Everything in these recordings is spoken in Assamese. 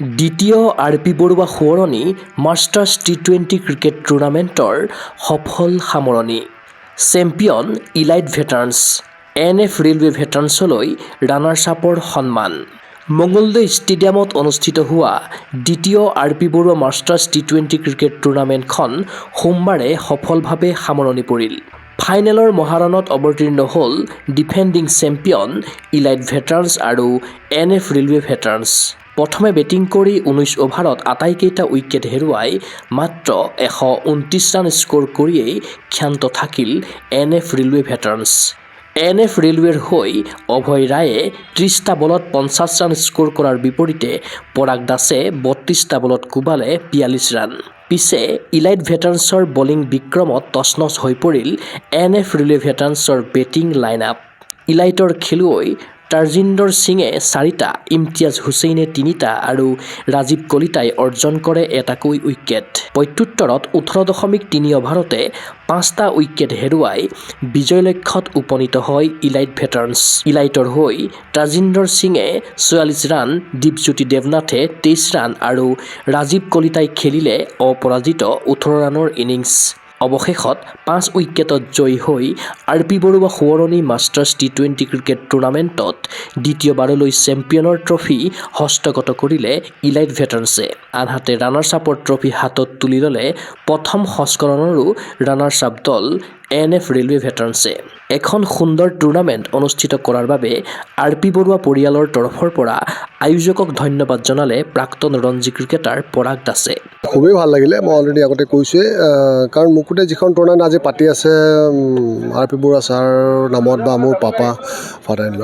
দ্বিতীয় RP বৰুৱা সোঁৱৰণী মাষ্টাৰ্ছ T20 ক্ৰিকেট টুৰ্ণামেণ্টৰ সফল সামৰণি। Champion elite veterans, NF railway ভেটাৰানছলৈ ৰানাৰ্ছ আপৰ সন্মান। মঙলদৈ ষ্টেডিয়ামত অনুষ্ঠিত হোৱা দ্বিতীয় RP Baruah masters T20 cricket টুৰ্ণামেণ্টখন সোমবাৰে সফলভাৱে সামৰণি পৰিল। ফাইনেলৰ মহাৰণত অৱতীৰ্ণ হ'ল ডিফেণ্ডিং চেম্পিয়ন ইলাইট ভেটাৰানছ আৰু NF ৰেলৱে ভেটাৰানছ। প্ৰথমে বেটিং কৰি 19 অভাৰত আটাইকেইটা উইকেট হেৰুৱাই মাত্ৰ 129 ৰান স্ক'ৰ কৰিয়েই ক্ষান্ত থাকিল NF ৰেলৱে ভেটাৰানছ। NF ৰেলৱেৰ হৈ অভয় ৰায়ে 30টা বলত 50 ৰান স্ক'ৰ কৰাৰ বিপৰীতে পৰাগ দাসে 32টা বলত কোবালে 42 ৰান। পিছে ইলাইট ভেটাৰানছৰ বলিং বিক্ৰমত তছনছ হৈ পৰিল NF ৰেলৱে ভেটাৰানছৰ বেটিং লাইন-আপ। ইলাইটৰ খেলুৱৈ তাৰজিন্দৰ সিঙে 4টা, ইমতিয়াজ হুছেইনে 3টা আৰু ৰাজীৱ কলিতাই অৰ্জন কৰে এটাকৈ উইকেট। প্ৰত্যুত্তৰত 18.3 অভাৰতে 5টা উইকেট হেৰুৱাই বিজয় লক্ষ্যত উপনীত হয় ইলাইট ভেটাৰানছ। ইলাইটৰ হৈ তাৰজিন্দৰ সিঙে 44 ৰান, দীপজ্যোতি দেৱনাথে 23 ৰান আৰু ৰাজীৱ কলিতাই খেলিলে অপৰাজিত 18 ৰানৰ ইনিংছ। অৱশেষত 5 উইকেটত জয়ী হৈ RP বৰুৱা সোঁৱৰণী মাষ্টাৰ্ছ T20 ক্ৰিকেট টুৰ্ণামেণ্টত দ্বিতীয়বাৰলৈ চেম্পিয়নৰ ট্ৰফী হস্তগত কৰিলে ইলাইট ভেটাৰানছে। আনহাতে ৰানাৰ্ছ আপৰ ট্ৰফী হাতত তুলি ল'লে প্ৰথম সংস্কৰণৰো ৰানাৰ্ছ আপ দল NF ৰেলৱে ভেটাৰানছে। এখন সুন্দৰ টুৰ্ণামেণ্ট অনুষ্ঠিত কৰাৰ বাবে RP বৰুৱা পৰিয়ালৰ তৰফৰ পৰা আয়োজকক ধন্যবাদ জনালে প্ৰাক্তন ৰঞ্জী ক্ৰিকেটাৰ পৰাগ দাসে। খুবেই ভাল লাগিলে, মই অলৰেডি আগতে কৈছোঁৱে, কাৰণ মুকুটে যিখন টুৰ্ণামেণ্ট আজি পাতি আছে RP বৰুৱা ছাৰৰ নামত বা মোৰ পাপা ফাদাৰ ইন ল,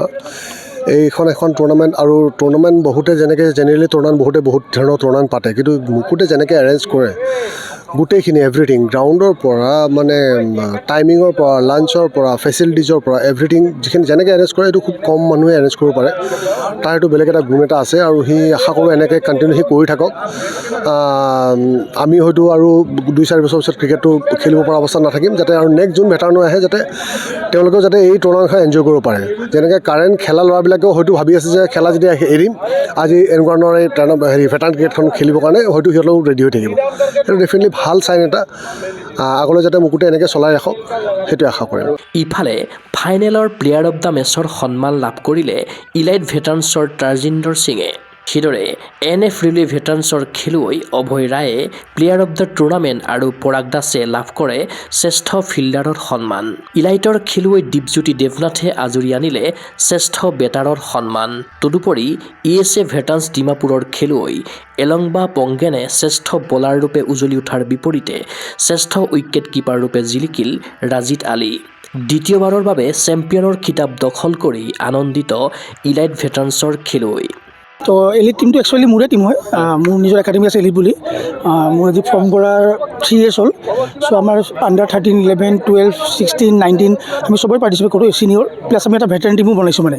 এইখন এখন টুৰ্ণামেণ্ট। আৰু টুৰ্ণামেণ্ট বহুতে যেনেকৈ জেনেৰেলি টুৰ্ণামেণ্ট বহুত ধৰণৰ টুৰ্ণামেণ্ট পাতে, কিন্তু মুকুটে যেনেকৈ এৰেঞ্জ কৰে গোটেইখিনি এভৰিথিং, গ্ৰাউণ্ডৰ পৰা মানে টাইমিঙৰ পৰা, লাঞ্চৰ পৰা, ফেচিলিটিজৰ পৰা এভৰিথিং যিখিনি যেনেকৈ এৰেঞ্জ কৰে এইটো খুব কম মানুহে এৰেঞ্জ কৰিব পাৰে। তাৰ এইটো বেলেগ এটা গুণ এটা আছে আৰু সি আশা কৰোঁ এনেকৈ কণ্টিনিউ সি কৰি থাকক। আমি হয়তো আৰু 2-4 বছৰ পিছত ক্ৰিকেটটো খেলিব পৰা অৱস্থাত নাথাকিম, যাতে আৰু নেক্সট যোন ভেটাৰানো আহে যাতে তেওঁলোকেও যাতে এই টুৰ্ণামেণ্টখন এনজয় কৰিব পাৰে। যেনেকৈ কাৰেণ্ট খেলা ল'ৰাবিলাকেও হয়তো ভাবি আছে যে খেলা যেতিয়া এৰিম আজি এনেকুৱা ধৰণৰ এই ভেটাৰান ক্ৰিকেটখন খেলিবৰ কাৰণে হয়তো সিহঁতেও ৰেডি হৈ থাকিব। সেইটো ডেফিনেটলি ভাল চাইন এটা, আগলৈ যাতে মুকুটে এনেকৈ চলাই ৰাখক সেইটোৱে আশা কৰিম। ইফালে ফাইনেলৰ প্লেয়াৰ অৱ দ্য মেচৰ সন্মান লাভ কৰিলে ইলাইট ভেটাৰানছৰ তাৰজিন্দৰ সিঙে। সেইদৰে NF ৰেলৱে ভেটাৰানছৰ খেলুৱৈ অভয় ৰায়ে প্লেয়াৰ অৱ দ্য টুৰ্ণামেণ্ট আৰু পৰাগ দাসে লাভ কৰে শ্ৰেষ্ঠ ফিল্ডাৰৰ সন্মান। ইলাইটৰ খেলুৱৈ দীপজ্যোতি দেৱনাথে আজৰি আনিলে শ্ৰেষ্ঠ বেটাৰৰ সন্মান। তদুপৰি ESA ভেটাৰানছ ডিমাপুৰৰ খেলুৱৈ এলংবা পংগেনে শ্ৰেষ্ঠ বলাৰ ৰূপে উজলি উঠাৰ বিপৰীতে শ্ৰেষ্ঠ উইকেট কিপাৰ ৰূপে জিলিকিল ৰাজিদ আলী। দ্বিতীয়বাৰৰ বাবে চেম্পিয়নৰ খিতাপ দখল কৰি আনন্দিত ইলাইট ভেটাৰানছৰ খেলুৱৈ। তো এলিট টিমটো একচুৱেলি মোৰে টিম হয়, মোৰ নিজৰ একাডেমি আছে এলিট বুলি। মোৰ আজি ফৰ্ম কৰাৰ 3 years হ'ল। চ' আমাৰ আণ্ডাৰ 13, 11, 12, 16, 19 আমি চবৰে পাৰ্টিচিপেট কৰোঁ, চিনিয়ৰ প্লাছ আমি এটা ভেটাৰান টিমো বনাইছোঁ মানে।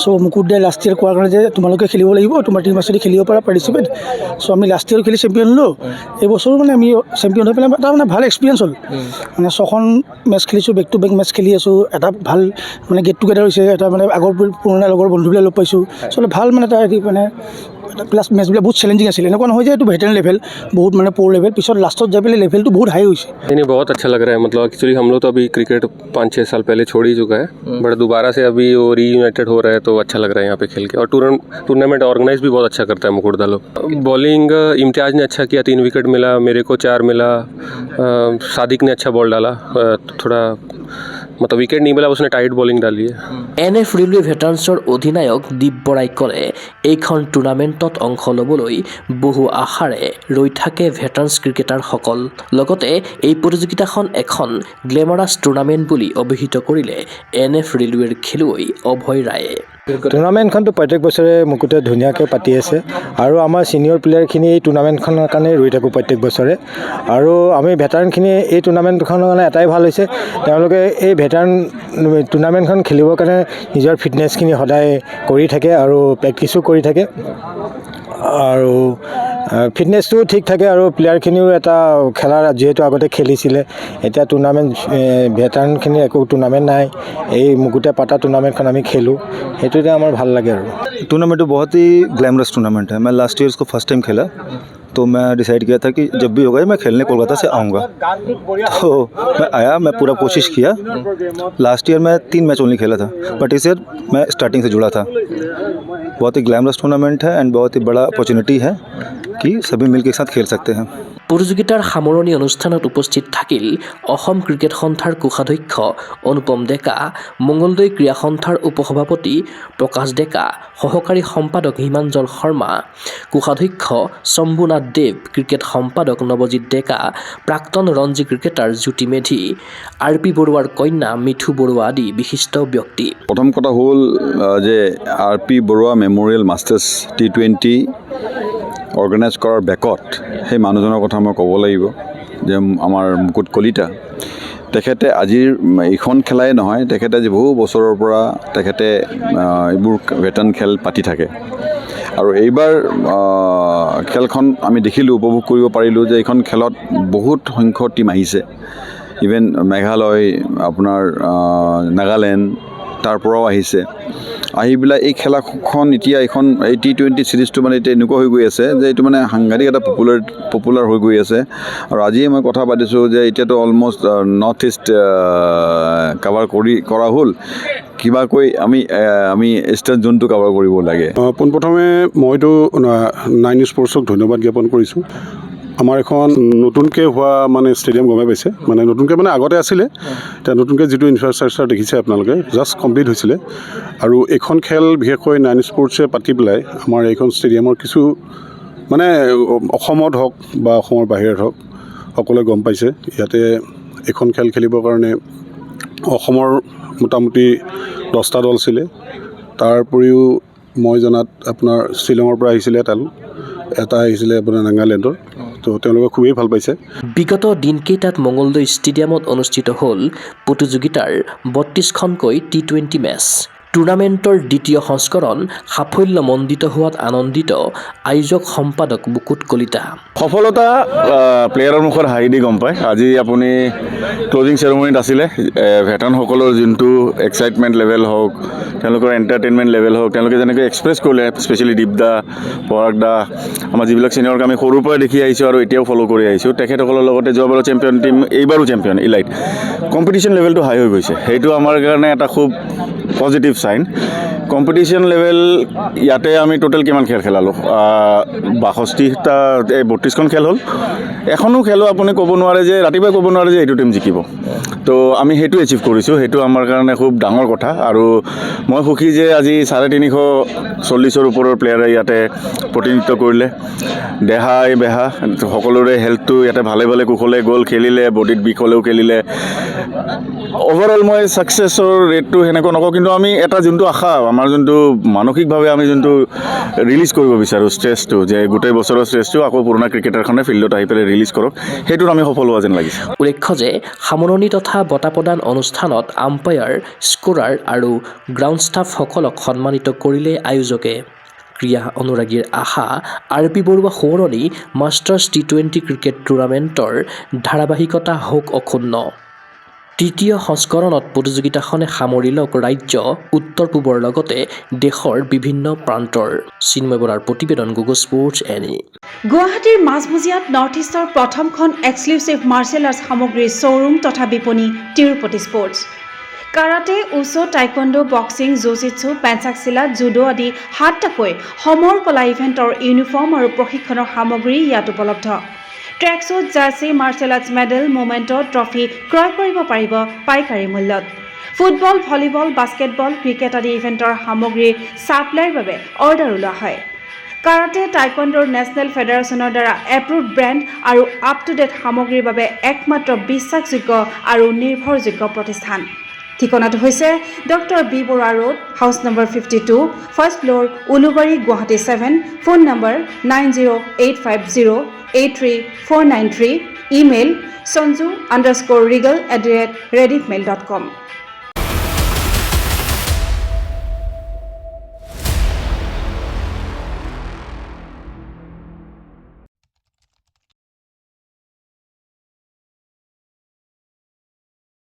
চ' মুকুট দাই লাষ্ট ইয়েৰ কোৱাৰ কাৰণে যে তোমালোকে খেলিব লাগিব, তোমাৰ টিম আছে খেলিব পাৰা পাৰ্টিচিপেট। চ' আমি লাষ্ট ইয়েৰ খেলি চেম্পিয়ন হ'লোঁ, এইবছৰো মানে আমি চেম্পিয়ন হৈ পেলাই এটা মানে ভাল এক্সপিৰিয়েঞ্চ হ'ল। মানে 6খন মেচ খেলিছোঁ, বেক টু বেক মেচ খেলি আছোঁ, এটা ভাল মানে গেট টুগেডাৰ হৈছে, এটা মানে আগৰ পুৰণা লগৰ বন্ধুবিলাক লগ পাইছোঁ। চ' ভাল মানে এটা মানে প্লাছ মেচবিলাক বহুত চেলেঞ্জিং আছিল, এনেকুৱা নহয় যে এইটো ভেটাৰান লেভেল বহুত মানে প'ৰ লেভেল, পিছত লাষ্টত যাই পেলাই লেভেলটো বহুত হাই হৈছে। नहीं बहुत अच्छा लग रहा है, मतलब एक्चुअली हम लोग तो अभी क्रिकेट 5-6 साल पहले छोड़ ही चुका है, बट दोबारा से अभी वो रीयूनाइटेड हो रहा है तो अच्छा लग रहा है यहाँ पे खेल के। और टूर्नामेंट ऑर्गेनाइज भी बहुत अच्छा करता है मुकुटदा लोग। बॉलिंग इम्तियाज ने अच्छा किया, 3 विकेट मिला, मेरे को 4 मिला, सादिक ने अच्छा बॉल डाला, थोड़ा मतलब विकेट नहीं मिला, उसने टाइट बॉलिंग डाली है। NF ৰেলৱে ভেটাৰানছৰ অধিনায়ক দীপ বৰাই ক'লে এইখন টুৰ্ণামেণ্টত অংশ ল'বলৈ বহু আশাৰে ৰৈ থাকে ভেটাৰানছ ক্ৰিকেটাৰসকল। লগতে এই প্ৰতিযোগিতাখন এখন গ্লেমাৰাছ টুৰ্ণামেণ্ট বুলি অভিহিত কৰিলে NF ৰেলৱেৰ খেলুৱৈ অভয় ৰায়ে। টুৰ্ণামেণ্টখনটো প্ৰত্যেক বছৰে মুকুটে ধুনীয়াকৈ পাতি আছে আৰু আমাৰ ছিনিয়ৰ প্লেয়াৰখিনি এই টুৰ্ণামেণ্টখনৰ কাৰণে ৰৈ থাকোঁ প্ৰত্যেক বছৰে। আৰু আমি ভেটাৰানখিনি এই টুৰ্ণামেণ্টখনৰ কাৰণে এটাই ভাল হৈছে, তেওঁলোকে এই ভেটাৰান টুৰ্ণামেণ্টখন খেলিবৰ কাৰণে নিজৰ ফিটনেছখিনি সদায় কৰি থাকে আৰু প্ৰেক্টিছো কৰি থাকে। আৰু ফিটনেছটোও ঠিক থাকে আৰু প্লেয়াৰখিনিও এটা খেলাৰ যিহেতু আগতে খেলিছিলে এতিয়া টুৰ্ণামেণ্ট ভেটাৰানখিনিৰ একো টুৰ্ণামেণ্ট নাই এই মুকুটে পাতা টুৰ্ণামেণ্টখন আমি খেলোঁ সেইটোতে আমাৰ ভাল লাগে আৰু टूर्नामेंट तो बहुत ही ग्लैमरस टूर्नामेंट है। मैं लास्ट ईयर इसको फर्स्ट टाइम खेला तो मैं डिसाइड किया था कि जब भी होगा मैं खेलने कोलकाता से आऊँगा। तो मैं आया, मैं पूरा कोशिश किया। लास्ट ईयर मैं 3 मैच ओनली खेला था बट इस ईयर मैं स्टार्टिंग से जुड़ा था। बहुत ही ग्लैमरस टूर्नामेंट है एंड बहुत ही बड़ा अपॉर्चुनिटी है कि सभी मिलकर एक साथ खेल सकते हैं। প্ৰতিযোগিতাৰ সামৰণি অনুষ্ঠানত উপস্থিত থাকিল অসম ক্ৰিকেট সন্থাৰ কোষাধ্যক্ষ অনুপম ডেকা, মংগলদৈ ক্ৰীড়া সন্থাৰ উপসভাপতি প্ৰকাশ ডেকা, সহকাৰী সম্পাদক হিমাঞ্জল শৰ্মা, কোষাধ্যক্ষ শম্ভুনাথ দেৱ, ক্ৰিকেট সম্পাদক নৱজিৎ ডেকা, প্ৰাক্তন ৰঞ্জী ক্ৰিকেটাৰ জ্যোতি মেধি, RP বৰুৱাৰ কন্যা মিঠু বৰুৱা আদি বিশিষ্ট ব্যক্তি। প্ৰথম কথা হ'ল যে RP Barua memorial masters T20 organise কৰাৰ বেকত সেই মানুহজনৰ কথা মই ক'ব লাগিব যে আমাৰ মুকুট কলিতা। তেখেতে আজিৰ এইখন খেলাই নহয়, তেখেতে আজি বহু বছৰৰ পৰা তেখেতে এইবোৰ ভেটাৰান খেল পাতি থাকে আৰু এইবাৰ খেলখন আমি দেখিলোঁ, উপভোগ কৰিব পাৰিলোঁ যে এইখন খেলত বহুত সংখ্যক টীম আহিছে। ইভেন মেঘালয়, আপোনাৰ নাগালেণ্ড তাৰ পৰাও আহিছে। আহি পেলাই এই খেলাখন এতিয়া এইখন এই T20 ছিৰিজটো মানে এতিয়া এনেকুৱা হৈ গৈ আছে যে এইটো মানে সাংঘাতিক এটা পপুলাৰ হৈ গৈ আছে। আৰু আজিয়ে মই কথা পাতিছোঁ যে এতিয়াতো অলমষ্ট নৰ্থ ইষ্ট কাভাৰ কৰা হ'ল, কিবাকৈ আমি ইষ্টাৰ্ণ জোনটো কাভাৰ কৰিব লাগে। পোনপ্ৰথমে মইতো 9 স্পৰ্টছক ধন্যবাদ জ্ঞাপন কৰিছোঁ। আমাৰ এখন নতুনকৈ হোৱা মানে ষ্টেডিয়াম গমে পাইছে, মানে নতুনকৈ মানে আগতে আছিলে, এতিয়া নতুনকৈ যিটো ইনফ্ৰাষ্ট্ৰাকচাৰ দেখিছে আপোনালোকে জাষ্ট কমপ্লিট হৈছিলে। আৰু এইখন খেল বিশেষকৈ 9 স্পৰ্টছে পাতি পেলাই আমাৰ এইখন ষ্টেডিয়ামৰ কিছু মানে অসমত হওক বা অসমৰ বাহিৰত হওক সকলোৱে গম পাইছে ইয়াতে এইখন খেল খেলিবৰ কাৰণে অসমৰ মোটামুটি 10টা দল আছিলে। তাৰ উপৰিও মই জনাত আপোনাৰ শ্বিলঙৰ পৰা আহিছিলে এটা আহিছিলে আপোনাৰ নাগালেণ্ডৰ, তো তেওঁলোকে খুবেই ভাল পাইছে। বিগত দিনকেইটাত মংগলদৈ ষ্টেডিয়ামত অনুষ্ঠিত হ'ল প্ৰতিযোগিতাৰ 32খনকৈ T20 মেচ। টুৰ্ণামেণ্টৰ দ্বিতীয় সংস্কৰণ সাফল্যমণ্ডিত হোৱাত আনন্দিত আয়োজক সম্পাদক মুকুট কলিতা। সফলতা প্লেয়াৰৰ মুখত হাঁহি দি গম পায়। আজি আপুনি ক্লজিং চেৰেমনিত আছিলে, ভেটাৰানসকলৰ যোনটো এক্সাইটমেণ্ট লেভেল হওক, তেওঁলোকৰ এণ্টাৰটেইনমেণ্ট লেভেল হওক, তেওঁলোকে যেনেকৈ এক্সপ্ৰেছ কৰিলে, স্পেচিয়েলি দীপদা, পৰাগ দা, আমাৰ যিবিলাক ছিনিয়ৰক আমি সৰুৰ পৰা দেখি আহিছোঁ আৰু এতিয়াও ফ'ল' কৰি আহিছোঁ, তেখেতসকলৰ লগতে যোৱাবাৰৰ চেম্পিয়ন টীম, এইবাৰো চেম্পিয়ন ইলাইট, কম্পিটিশ্যন লেভেলটো হাই হৈ গৈছে। সেইটো আমাৰ কাৰণে এটা খুব পজিটিভ চাইন। কম্পিটিশ্যন লেভেল ইয়াতে আমি টোটেল কিমান খেল খেলালোঁ? 62টা, 32খন খেল হ'ল। এখনো খেলো আপুনি ক'ব নোৱাৰে যে, ৰাতিপুৱাই ক'ব নোৱাৰে যে এইটো টীম জিকিব। তো আমি সেইটো এচিভ কৰিছোঁ, সেইটো আমাৰ কাৰণে খুব ডাঙৰ কথা। আৰু মই সুখী যে আজি 350-40ৰ ওপৰৰ প্লেয়াৰে ইয়াতে প্ৰতিনিধিত্ব কৰিলে। দেহাই বেহা সকলোৰে হেল্থটো ইয়াতে ভালে ভালে কুশলে গ'ল, খেলিলে, বডিত বিষ হ'লেও খেলিলে। অভাৰঅল মই ছাকচেছৰ ৰেটটো সেনেকুৱা নকওঁ, কিন্তু আমি এটা যোনটো আশা, আমাৰ যোনটো মানসিকভাৱে আমি যোনটো ৰিলিজ কৰিব বিচাৰোঁ ষ্ট্ৰেছটো, যে গোটেই বছৰৰ ষ্ট্ৰেছটো আকৌ পুৰণা ক্ৰিকেটাৰখনে ফিল্ডত আহি পেলাই ৰিলিজ কৰক, সেইটোত আমি সফল হোৱা যেন লাগিছে। উল্লেখ্য যে সামৰণি তথা বঁটা প্ৰদান অনুষ্ঠানত আম্পায়াৰ, স্ক'ৰাৰ আৰু গ্ৰাউণ্ড ষ্টাফসকলক সন্মানিত কৰিলে আয়োজকে। ক্ৰীড়া অনুৰাগীৰ আশা RP বৰুৱা সোঁৱৰণী মাষ্টাৰ্ছ T20 ক্ৰিকেট টুৰ্ণামেণ্টৰ ধাৰাবাহিকতা হওক অক্ষুণ্ণ। তৃতীয় সংস্কৰণত প্ৰতিযোগিতাখনে সামৰি লওক ৰাজ্য, উত্তৰ পূবৰ লগতে দেশৰ বিভিন্ন প্ৰান্তৰ। চিন্ময় বৰাৰ প্ৰতিবেদন, গুগল স্পৰ্টছ NE। গুৱাহাটীৰ মাজমজিয়াত নৰ্থ ইষ্টৰ প্ৰথমখন এক্সক্লুচিভ মাৰ্চেল আৰ্টছ সামগ্ৰীৰ শ্ব'ৰুম তথা বিপণী Tirupati sports. Karate, wushu, taekwondo, boxing, jujitsu, pencak silat, judo আদি 7টাকৈ সমৰ কলা ইভেণ্টৰ ইউনিফৰ্ম আৰু প্ৰশিক্ষণৰ সামগ্ৰী ইয়াত উপলব্ধ। Tracksuit, jersey, martial arts medal, memento, trophy ক্ৰয় কৰিব পাৰিব পাইকাৰী মূল্যত। ফুটবল, ভলীবল, বাস্কেটবল, ক্ৰিকেট আদি ইভেণ্টৰ সামগ্ৰীৰ ছাপ্লাইৰ বাবে অৰ্ডাৰো লোৱা হয়। কাৰাটে, টাইকোৱাণ্ডোৰ নেশ্যনেল ফেডাৰেশ্যনৰ দ্বাৰা এপ্ৰুভড ব্ৰেণ্ড আৰু আপ টু ডেট সামগ্ৰীৰ বাবে একমাত্ৰ বিশ্বাসযোগ্য আৰু নিৰ্ভৰযোগ্য প্ৰতিষ্ঠান। ঠিকনাটো হৈছে doctor B Barua road, house number 52, first floor, Ulubari, Guwahati 7। Phone number 9085083493। Email sanju_regal@rediffmail.com।